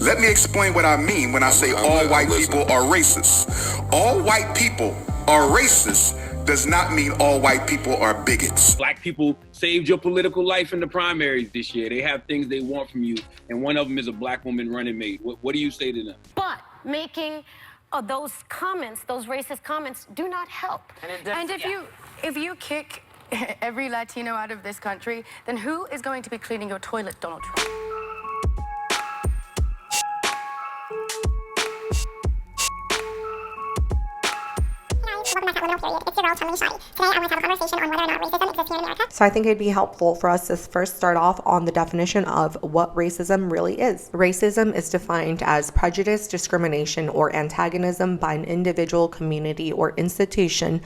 Let me explain what I mean when I say all white people are racist. All white people are racist does not mean all white people are bigots. Black people saved your political life in the primaries this year. They have things they want from you, and one of them is a black woman running mate. What do you say to them? But making those comments, those racist comments, do not help. And if you kick every Latino out of this country, then who is going to be cleaning your toilet, Donald Trump? So I think it'd be helpful for us to first start off on the definition of what racism really is. Racism is defined as prejudice, discrimination, or antagonism by an individual, community, or institution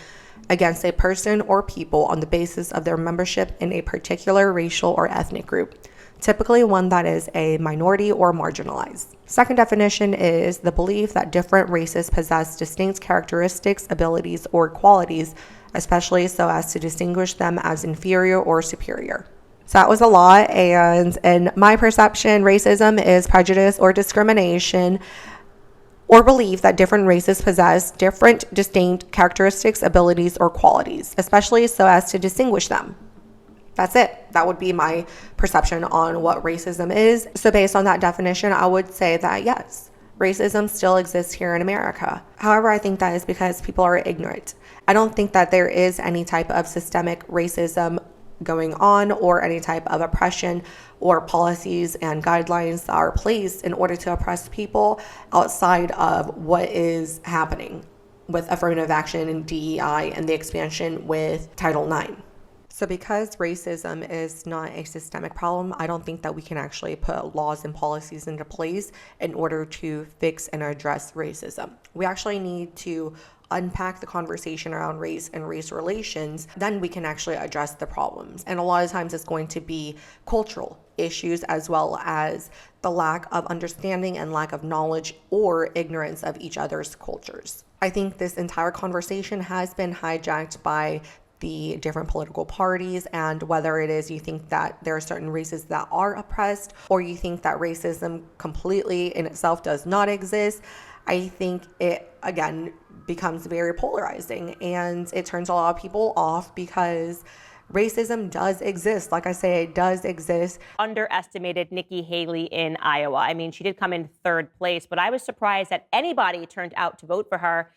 against a person or people on the basis of their membership in a particular racial or ethnic group, typically one that is a minority or marginalized. Second definition is the belief that different races possess distinct characteristics, abilities, or qualities, especially so as to distinguish them as inferior or superior. So that was a lot, and in my perception, racism is prejudice or discrimination or belief that different races possess different distinct characteristics, abilities, or qualities, especially so as to distinguish them. That's it. That would be my perception on what racism is. So based on that definition, I would say that yes, racism still exists here in America. However, I think that is because people are ignorant. I don't think that there is any type of systemic racism going on or any type of oppression or policies and guidelines that are placed in order to oppress people outside of what is happening with affirmative action and DEI and the expansion with Title IX. So because racism is not a systemic problem, I don't think that we can actually put laws and policies into place in order to fix and address racism. We actually need to unpack the conversation around race and race relations, then we can actually address the problems. And a lot of times it's going to be cultural issues as well as the lack of understanding and lack of knowledge or ignorance of each other's cultures. I think this entire conversation has been hijacked by the different political parties, and whether it is you think that there are certain races that are oppressed or you think that racism completely in itself does not exist, I think it again becomes very polarizing and it turns a lot of people off because racism does exist. Like I say, it does exist. Underestimated Nikki Haley in Iowa. I mean, she did come in third place, but I was surprised that anybody turned out to vote for her.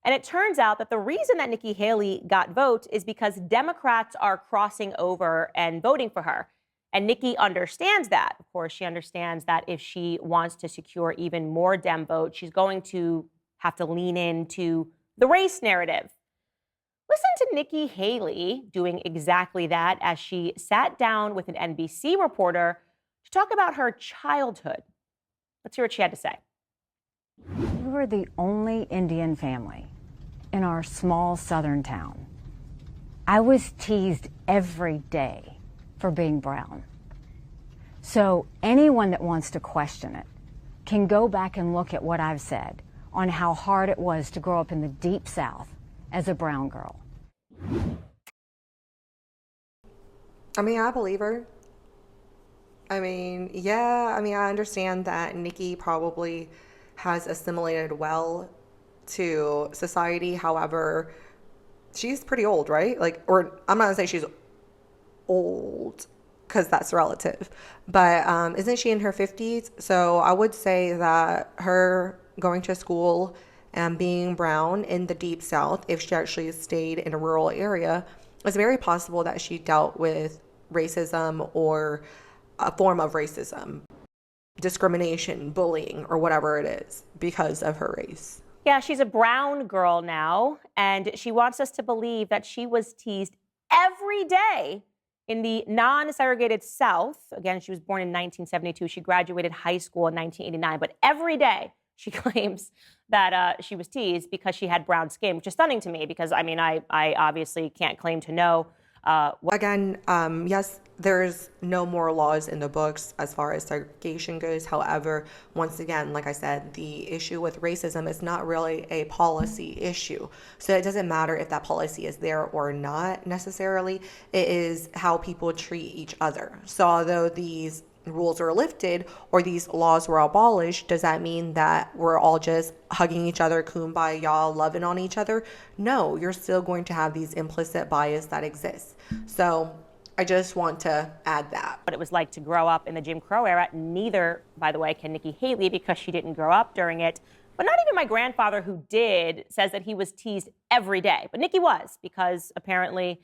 And it turns out that the reason that Nikki Haley got votes is because Democrats are crossing over and voting for her. And Nikki understands that. Of course, she understands that if she wants to secure even more Dem votes, she's going to have to lean into the race narrative. Listen to Nikki Haley doing exactly that as she sat down with an NBC reporter to talk about her childhood. Let's hear what she had to say. We were the only Indian family in our small southern town. I was teased every day for being brown. So anyone that wants to question it can go back and look at what I've said on how hard it was to grow up in the deep South as a brown girl. I mean, I believe her. I mean, yeah, I understand that Nikki probably has assimilated well to society. However, she's pretty old, right? Like, or I'm not gonna say she's old because that's relative, but isn't she in her 50s? So I would say that her going to school and being brown in the deep South, if she actually stayed in a rural area, it's very possible that she dealt with racism or a form of racism, discrimination, bullying, or whatever it is because of her race. Yeah, she's a brown girl now, and she wants us to believe that she was teased every day in the non-segregated South. Again, she was born in 1972. She graduated high school in 1989, but every day she claims that she was teased because she had brown skin, which is stunning to me because, I mean, I obviously can't claim to know. Yes, there's no more laws in the books as far as segregation goes. However, once again, like I said, the issue with racism is not really a policy issue. So it doesn't matter if that policy is there or not necessarily. It is how people treat each other. So although these rules were lifted or these laws were abolished, does that mean that we're all just hugging each other, kumbaya, loving on each other? No, you're still going to have these implicit bias that exists. So I just want to add that. What it was like to grow up in the Jim Crow era. Neither, by the way, can Nikki Haley, because she didn't grow up during it. But not even my grandfather, who did, says that he was teased every day. But Nikki was, because apparently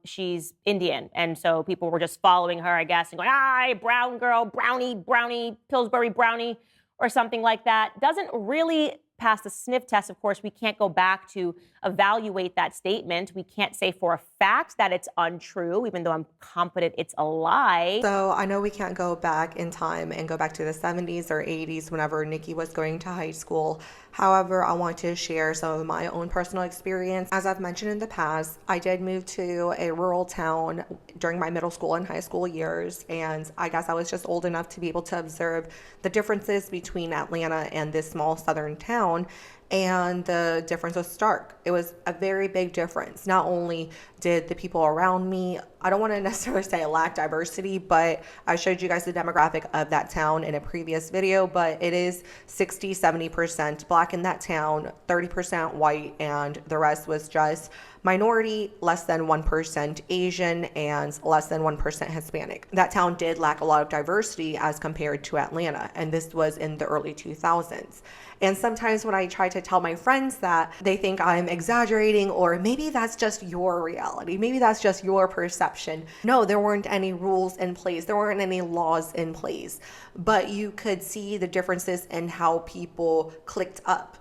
she's Indian. And so people were just following her, I guess, and going, ah, brown girl, brownie, Pillsbury brownie, or something like that. Doesn't really pass the sniff test. Of course, we can't go back to evaluate that statement. We can't say for a fact that it's untrue, even though I'm confident it's a lie. So I know we can't go back in time and go back to the 70s or 80s whenever Nikki was going to high school. However, I want to share some of my own personal experience. As I've mentioned in the past, I did move to a rural town during my middle school and high school years, and I guess I was just old enough to be able to observe the differences between Atlanta and this small southern town. And the difference was stark. It was a very big difference. Not only did the people around me, I don't want to necessarily say lack diversity, but I showed you guys the demographic of that town in a previous video, but it is 60-70% black in that town, 30% white, and the rest was just minority, less than 1% Asian, and less than 1% Hispanic. That town did lack a lot of diversity as compared to Atlanta, and this was in the early 2000s. And sometimes when I try to tell my friends that, they think I'm exaggerating, or maybe that's just your reality. Maybe that's just your perception. No, there weren't any rules in place. There weren't any laws in place. But you could see the differences in how people clicked up.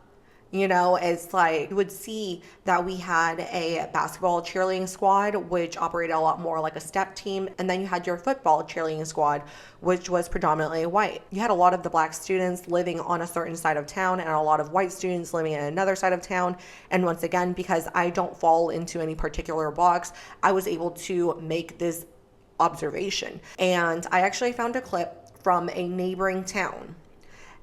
You know, it's like you would see that we had a basketball cheerleading squad, which operated a lot more like a step team. And then you had your football cheerleading squad, which was predominantly white. You had a lot of the black students living on a certain side of town and a lot of white students living in another side of town. And once again, because I don't fall into any particular box, I was able to make this observation. And I actually found a clip from a neighboring town.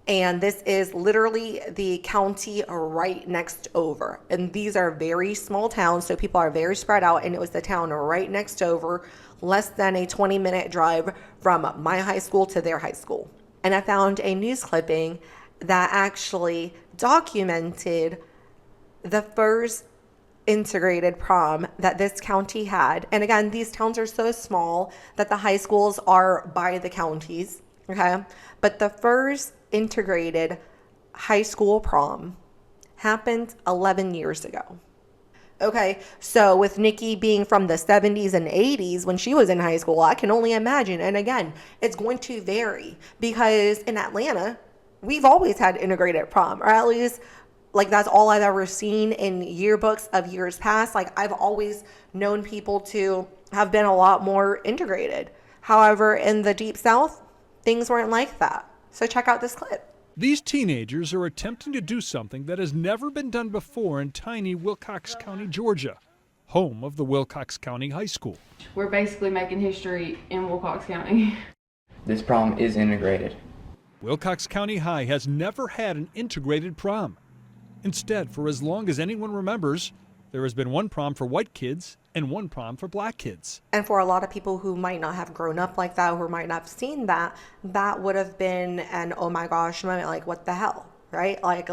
And this is literally the county right next over. And these are very small towns, so people are very spread out. And it was the town right next over, less than a 20-minute drive from my high school to their high school. And I found a news clipping that actually documented the first integrated prom that this county had. And again, these towns are so small that the high schools are by the counties, okay? But the first integrated high school prom happened 11 years ago. Okay, so with Nikki being from the 70s and 80s when she was in high school, I can only imagine. And again, it's going to vary because in Atlanta, we've always had integrated prom, or at least like that's all I've ever seen in yearbooks of years past. Like I've always known people to have been a lot more integrated. However, in the Deep South, things weren't like that. So check out this clip. These teenagers are attempting to do something that has never been done before in tiny Wilcox County, Georgia, home of the Wilcox County High School. We're basically making history in Wilcox County. This prom is integrated. Wilcox County High has never had an integrated prom. Instead, for as long as anyone remembers, there has been one prom for white kids and one prom for black kids. And for a lot of people who might not have grown up like that, who might not have seen that, that would have been an oh my gosh moment, like what the hell, right? Like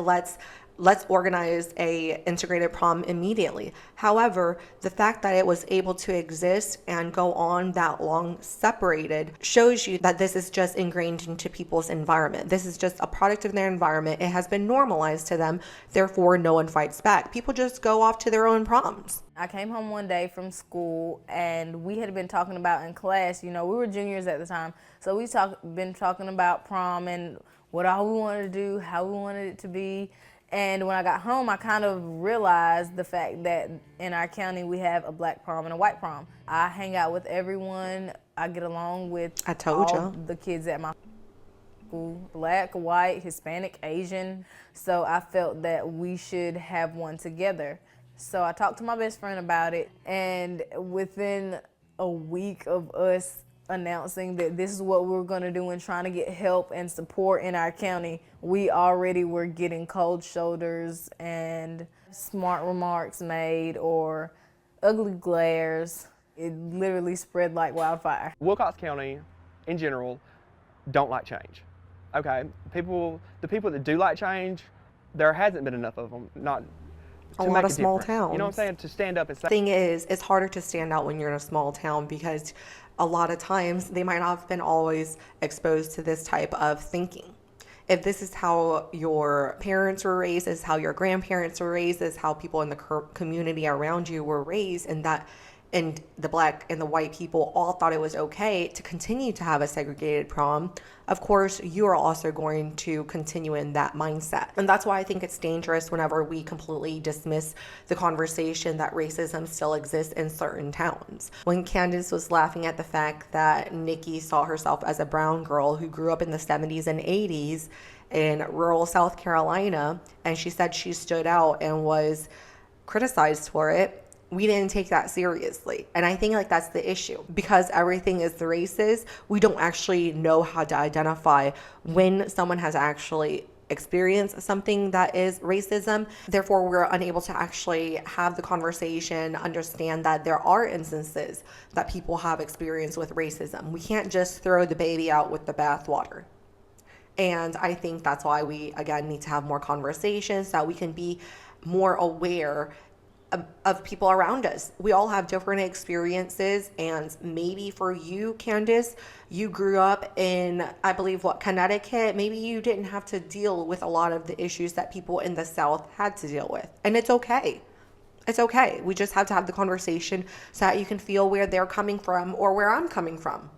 let's organize a integrated prom immediately. However, the fact that it was able to exist and go on that long separated shows you that this is just ingrained into people's environment. This is just a product of their environment. It has been normalized to them. Therefore, no one fights back. People just go off to their own proms. I came home one day from school and we had been talking about in class, you know, we were juniors at the time. So we been talking about prom and what all we wanted to do, how we wanted it to be. And when I got home, I kind of realized the fact that in our county, we have a black prom and a white prom. I hang out with everyone. I get along with all the kids at my school, black, white, Hispanic, Asian. So I felt that we should have one together. So I talked to my best friend about it. And within a week of us announcing that this is what we're going to do and trying to get help and support in our county, we already were getting cold shoulders and smart remarks made or ugly glares. It literally spread like wildfire. Wilcox County, in general, don't like change. Okay, the people that do like change, there hasn't been enough of them. Not a to lot make of a small difference. towns. You know what I'm saying? To stand up and say. Thing is, it's harder to stand out when you're in a small town because a lot of times they might not have been always exposed to this type of thinking. If this is how your parents were raised, this is how your grandparents were raised, this is how people in the community around you were raised, and the black and the white people all thought it was okay to continue to have a segregated prom, of course, you are also going to continue in that mindset. And that's why I think it's dangerous whenever we completely dismiss the conversation that racism still exists in certain towns. When Candace was laughing at the fact that Nikki saw herself as a brown girl who grew up in the 70s and 80s in rural South Carolina, and she said she stood out and was criticized for it, we didn't take that seriously. And I think that's the issue. Because everything is racist, we don't actually know how to identify when someone has actually experienced something that is racism. Therefore, we're unable to actually have the conversation, understand that there are instances that people have experienced with racism. We can't just throw the baby out with the bathwater. And I think that's why we, again, need to have more conversations so that we can be more aware of people around us. We all have different experiences, and maybe for you, Candace, you grew up in, I believe, Connecticut. Maybe you didn't have to deal with a lot of the issues that people in the South had to deal with. And it's okay. It's okay. We just have to have the conversation so that you can feel where they're coming from or where I'm coming from.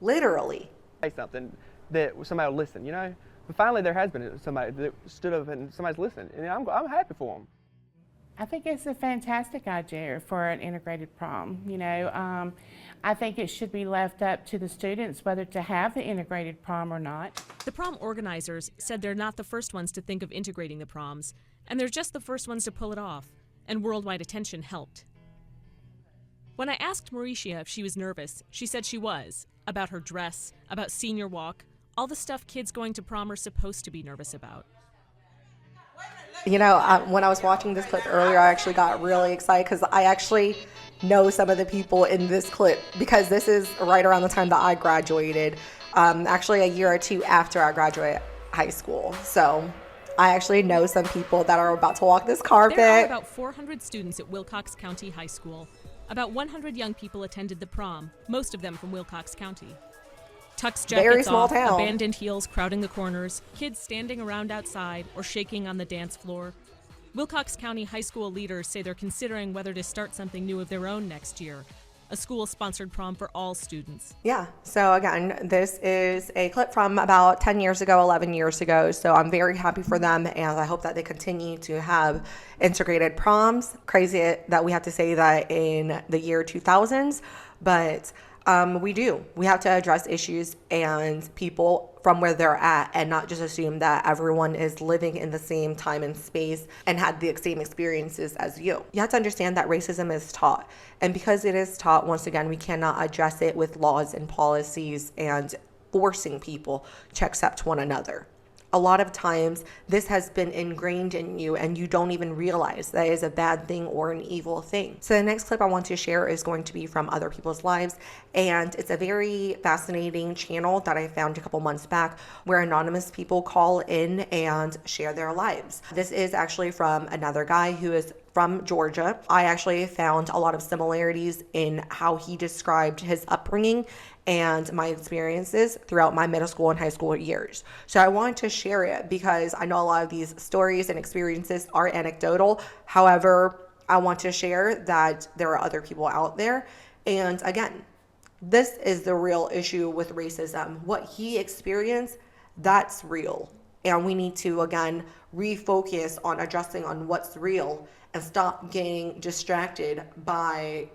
Literally. Say something that somebody will listen, you know? But finally there has been somebody that stood up and somebody's listened, and I'm happy for them. I think it's a fantastic idea for an integrated prom. You know, I think it should be left up to the students whether to have the integrated prom or not. The prom organizers said they're not the first ones to think of integrating the proms, and they're just the first ones to pull it off, and worldwide attention helped. When I asked Mauricia if she was nervous, she said she was, about her dress, about senior walk, all the stuff kids going to prom are supposed to be nervous about. You know, when I was watching this clip earlier, I actually got really excited because I actually know some of the people in this clip because this is right around the time that I graduated, actually a year or two after I graduated high school. So I actually know some people that are about to walk this carpet. There are about 400 students at Wilcox County High School. About 100 young people attended the prom, most of them from Wilcox County. Tux jackets off, abandoned heels crowding the corners, kids standing around outside or shaking on the dance floor. Wilcox County High School leaders say they're considering whether to start something new of their own next year, a school-sponsored prom for all students. Yeah, so again, this is a clip from about 10 years ago, 11 years ago, so I'm very happy for them, and I hope that they continue to have integrated proms. Crazy that we have to say that in the year 2000s, but we have to address issues and people from where they're at and not just assume that everyone is living in the same time and space and had the same experiences as you. You have to understand that racism is taught. And because it is taught, once again, we cannot address it with laws and policies and forcing people to accept one another. A lot of times this has been ingrained in you and you don't even realize that is a bad thing or an evil thing. So the next clip I want to share is going to be from Other People's Lives, and it's a very fascinating channel that I found a couple months back where anonymous people call in and share their lives. This is actually from another guy who is from Georgia. I actually found a lot of similarities in how he described his upbringing and my experiences throughout my middle school and high school years. So I wanted to share it because I know a lot of these stories and experiences are anecdotal. However, I want to share that there are other people out there. And again, this is the real issue with racism. What he experienced, that's real. And we need to, again, refocus on addressing on what's real and stop getting distracted by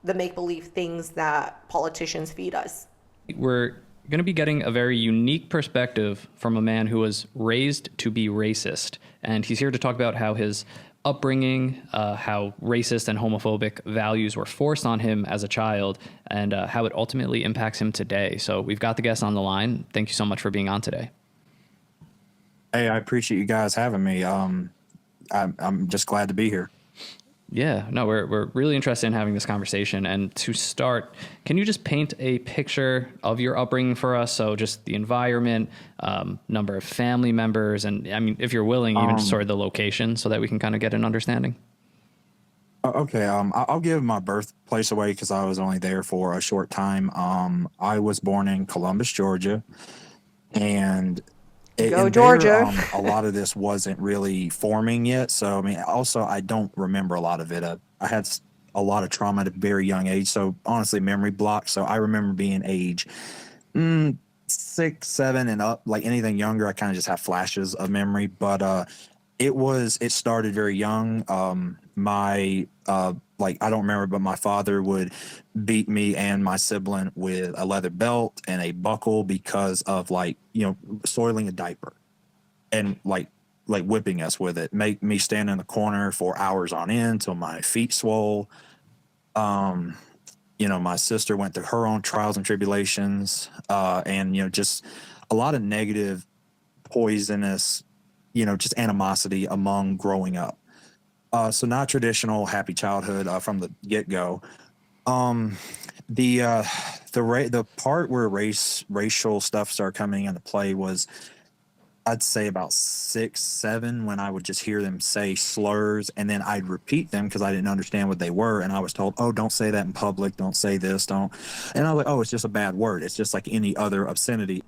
the make-believe things that politicians feed us. We're going to be getting a very unique perspective from a man who was raised to be racist. And he's here to talk about how his upbringing, how racist and homophobic values were forced on him as a child, and how it ultimately impacts him today. So we've got the guest on the line. Thank you so much for being on today. Hey, I appreciate you guys having me. I'm just glad to be here. Yeah, no, we're really interested in having this conversation. And to start, can you just paint a picture of your upbringing for us? So just the environment, number of family members, and I mean, if you're willing, even just sort of the location so that we can kind of get an understanding. Okay, I'll give my birthplace away because I was only there for a short time. I was born in Columbus, Georgia, and Go Georgia. a lot of this wasn't really forming yet. So, I mean, also, I don't remember a lot of it. I had a lot of trauma at a very young age. So, honestly, memory block. So, I remember being age 6, 7 and up. Like anything younger, I kind of just have flashes of memory. But it started very young. Like, I don't remember, but my father would beat me and my sibling with a leather belt and a buckle because of, like, you know, soiling a diaper and like whipping us with it, make me stand in the corner for hours on end till my feet swole. You know, my sister went through her own trials and tribulations, and, you know, just a lot of negative, poisonous, you know, just animosity among growing up. So not traditional happy childhood from the get-go. The part where racial stuff started coming into play was, I'd say about 6, 7, when I would just hear them say slurs, and then I'd repeat them because I didn't understand what they were, and I was told, "Oh, don't say that in public. Don't say this. Don't." And I was like, "Oh, it's just a bad word. It's just like any other obscenity."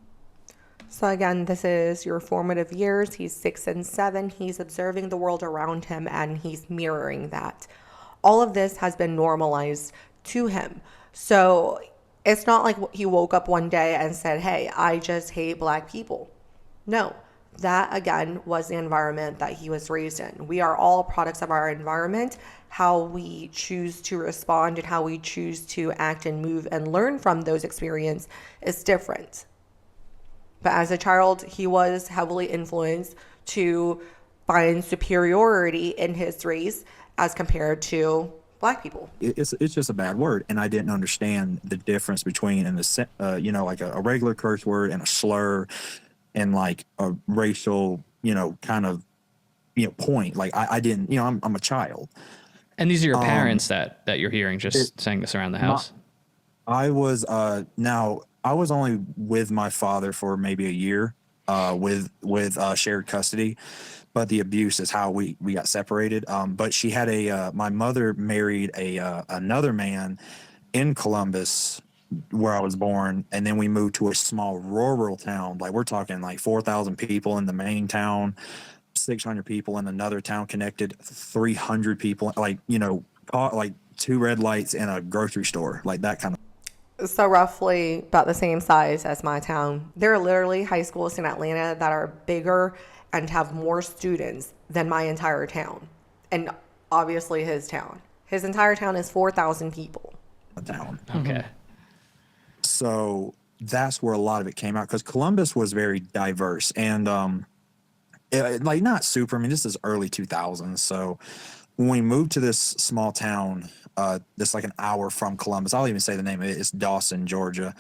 So again, this is your formative years. He's 6 and 7. He's observing the world around him and he's mirroring that. All of this has been normalized to him. So it's not like he woke up one day and said, "Hey, I just hate black people." No, that again was the environment that he was raised in. We are all products of our environment. How we choose to respond and how we choose to act and move and learn from those experiences is different. But as a child, he was heavily influenced to find superiority in his race as compared to black people. It's just a bad word, and I didn't understand the difference between you know, like a regular curse word and a slur, and like a racial, you know, kind of, you know, point. Like I didn't, you know, I'm a child. And these are your parents that you're hearing just saying this around the house. I was I was only with my father for maybe a year, with shared custody, but the abuse is how we got separated. But she had my mother married another man in Columbus, where I was born, and then we moved to a small rural town. Like, we're talking like 4,000 people in the main town, 600 people in another town connected, 300 people, like, you know, like 2 red lights in a grocery store, like that kind of. So roughly about the same size as my town. There are literally high schools in Atlanta that are bigger and have more students than my entire town. And obviously his town. His entire town is 4,000 people. A town. Okay. So that's where a lot of it came out, because Columbus was very diverse and like not super. I mean, this is early 2000s. So when we moved to this small town, that's like an hour from Columbus, I'll even say the name of it. It's Dawson, Georgia.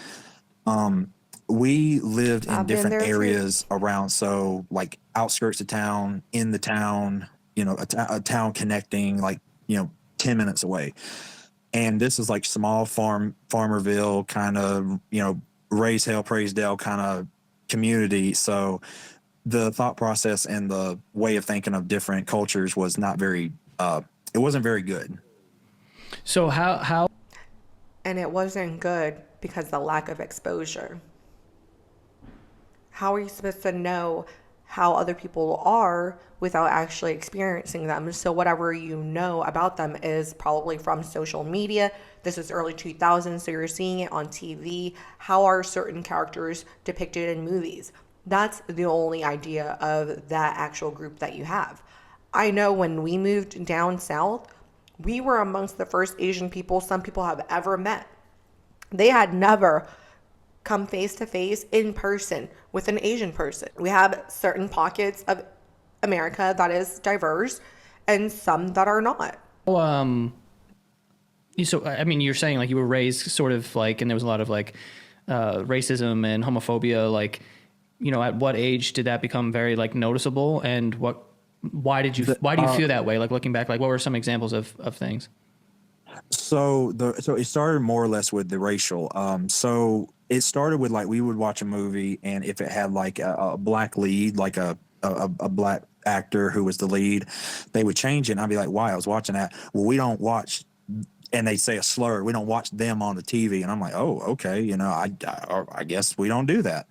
We lived in different areas around, so like outskirts of town, in the town, you know, a town connecting, like, you know, 10 minutes away. And this is like small Farmerville kind of, you know, raise hell, praise Dale kind of community. So the thought process and the way of thinking of different cultures was not very, it wasn't very good. So how? And it wasn't good because of the lack of exposure. How are you supposed to know how other people are without actually experiencing them? So whatever you know about them is probably from social media. This is early 2000s, so you're seeing it on TV. How are certain characters depicted in movies? That's the only idea of that actual group that you have. I know when we moved down south, we were amongst the first Asian people some people have ever met. They had never come face to face in person with an Asian person. We have certain pockets of America that is diverse and some that are not. So, I mean, you're saying like you were raised sort of like, and there was a lot of like racism and homophobia, like, you know, at what age did that become very like noticeable, and what Why do you feel that way? Like looking back, like what were some examples of things? So it started more or less with the racial. So it started with like we would watch a movie, and if it had like a black lead, like a black actor who was the lead, they would change it. And I'd be like, why? I was watching that. Well, we don't watch, and they say a slur. We don't watch them on the TV. And I'm like, oh, okay. You know, I guess we don't do that.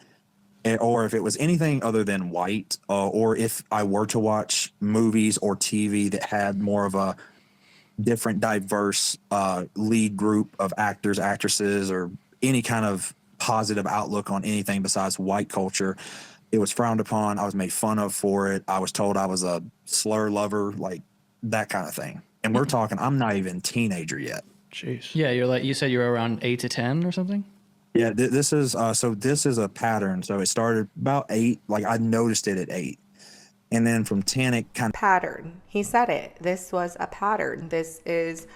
Or if it was anything other than white, or if I were to watch movies or TV that had more of a different diverse lead group of actors, actresses, or any kind of positive outlook on anything besides white culture, it was frowned upon. I was made fun of for it. I was told I was a slur lover, like that kind of thing. And we're talking, I'm not even a teenager yet. Jeez. Yeah, you said you were around 8 to 10 or something? Yeah, this is this is a pattern. So it started about 8, like I noticed it at 8. And then from 10, it kind of... Pattern. He said it. This was a pattern. This is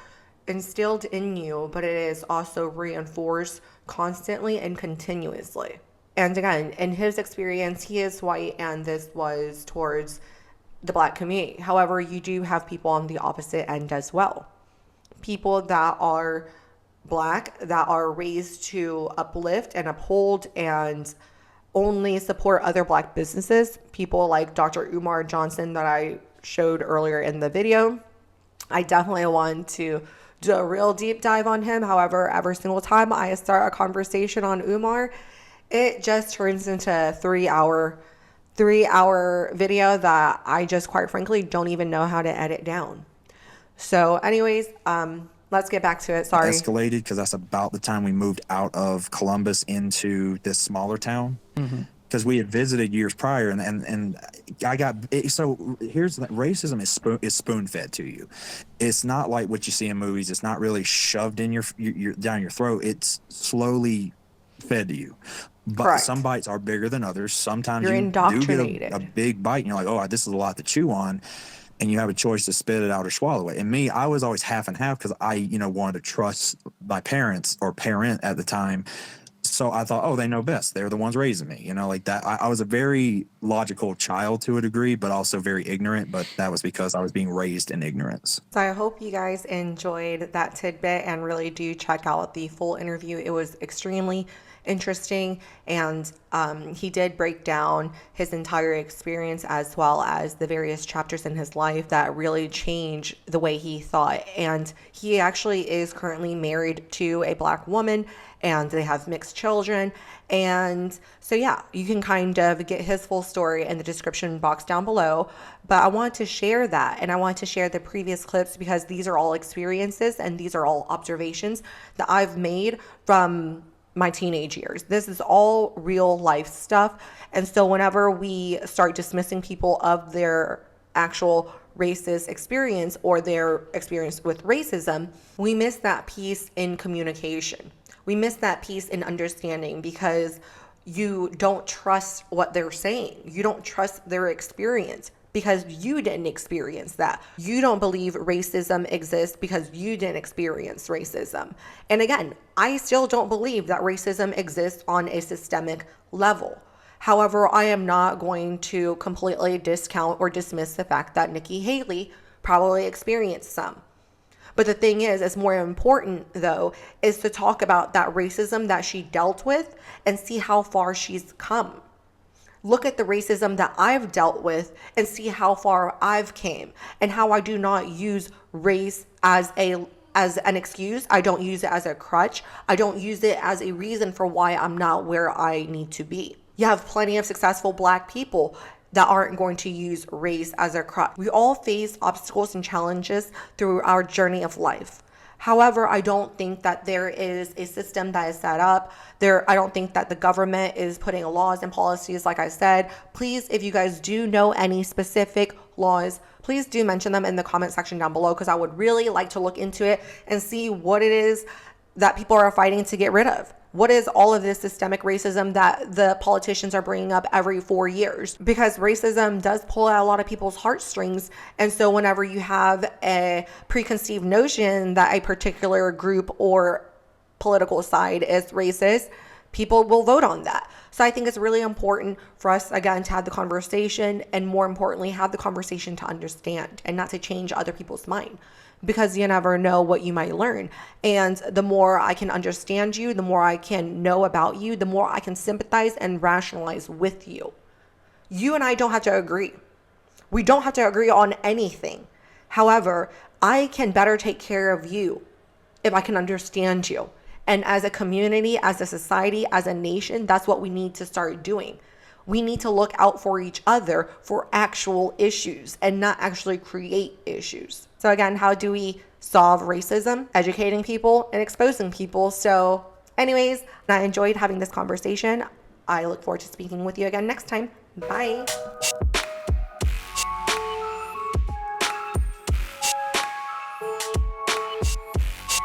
instilled in you, but it is also reinforced constantly and continuously. And again, in his experience, he is white, and this was towards the black community. However, you do have people on the opposite end as well. People that are black, that are raised to uplift and uphold and only support other black businesses. People like Dr. Umar Johnson that I showed earlier in the video. I definitely want to do a real deep dive on him. However, every single time I start a conversation on Umar, it just turns into a 3-hour video that I just quite frankly don't even know how to edit down. So anyways, let's get back to it. Sorry. Escalated because that's about the time we moved out of Columbus into this smaller town. Because we had visited years prior, and I got so here's racism is spoon fed to you. It's not like what you see in movies. It's not really shoved in your down your throat. It's slowly fed to you. But Correct. Some bites are bigger than others. Sometimes You're you indoctrinated. do get a big bite, and you're like, oh, this is a lot to chew on. And you have a choice to spit it out or swallow it. And me, I was always half and half because I, wanted to trust my parents or parent at the time. So I thought, oh, they know best. They're the ones raising me, like that. I was a very logical child to a degree, but also very ignorant. But that was because I was being raised in ignorance. So I hope you guys enjoyed that tidbit and really do check out the full interview. It was extremely interesting, and he did break down his entire experience as well as the various chapters in his life that really changed the way he thought. And he actually is currently married to a black woman, and they have mixed children. And so yeah, you can kind of get his full story in the description box down below. But I want to share that, and I want to share the previous clips because these are all experiences and these are all observations that I've made from my teenage years. This is all real life stuff. And so whenever we start dismissing people of their actual racist experience or their experience with racism, we miss that piece in communication. We miss that piece in understanding because you don't trust what they're saying. You don't trust their experience because you didn't experience that. You don't believe racism exists because you didn't experience racism. And again, I still don't believe that racism exists on a systemic level. However, I am not going to completely discount or dismiss the fact that Nikki Haley probably experienced some. But the thing is more important though, is to talk about that racism that she dealt with and see how far she's come. Look at the racism that I've dealt with and see how far I've came and how I do not use race as an excuse. I don't use it as a crutch. I don't use it as a reason for why I'm not where I need to be. You have plenty of successful black people that aren't going to use race as a crutch. We all face obstacles and challenges through our journey of life. However, I don't think that there is a system that is set up. I don't think that the government is putting laws and policies. Like I said, please, if you guys do know any specific laws, please do mention them in the comment section down below because I would really like to look into it and see what it is that people are fighting to get rid of. What is all of this systemic racism that the politicians are bringing up every 4 years? Because racism does pull at a lot of people's heartstrings. And so whenever you have a preconceived notion that a particular group or political side is racist, People will vote on that. So I think it's really important for us, again, to have the conversation, and more importantly, have the conversation to understand and not to change other people's mind, because you never know what you might learn. And the more I can understand you, the more I can know about you, the more I can sympathize and rationalize with you. You and I don't have to agree. We don't have to agree on anything. However, I can better take care of you if I can understand you. And as a community, as a society, as a nation, that's what we need to start doing. We need to look out for each other for actual issues and not actually create issues. So again, how do we solve racism? Educating people and exposing people. So anyways, I enjoyed having this conversation. I look forward to speaking with you again next time. Bye.